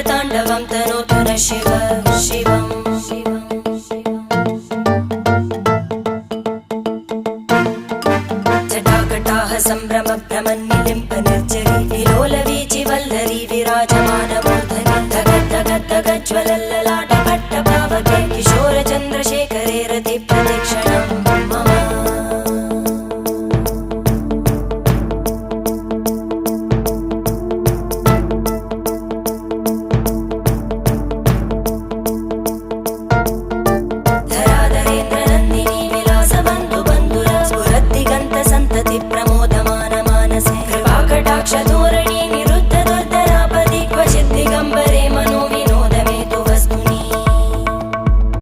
ताण्डवं तनोतु न शिव शिवम् जटाकटाः सम्भ्रम भ्रमन्निलिम्प निर्जरी विलोलवीचि वल्लरी विराजमानमूर्धनि धगद्धगद्धगज्ज्वलल्ललाट पट्टपावके किशोरचन्द्रशेखरे रति प्रदक्षिणं मम प्रमोदमान मानसे कृपाकटाक्षधोरणी निरुद्ध दुर्धरापदि क्वचित् दिगम्बरे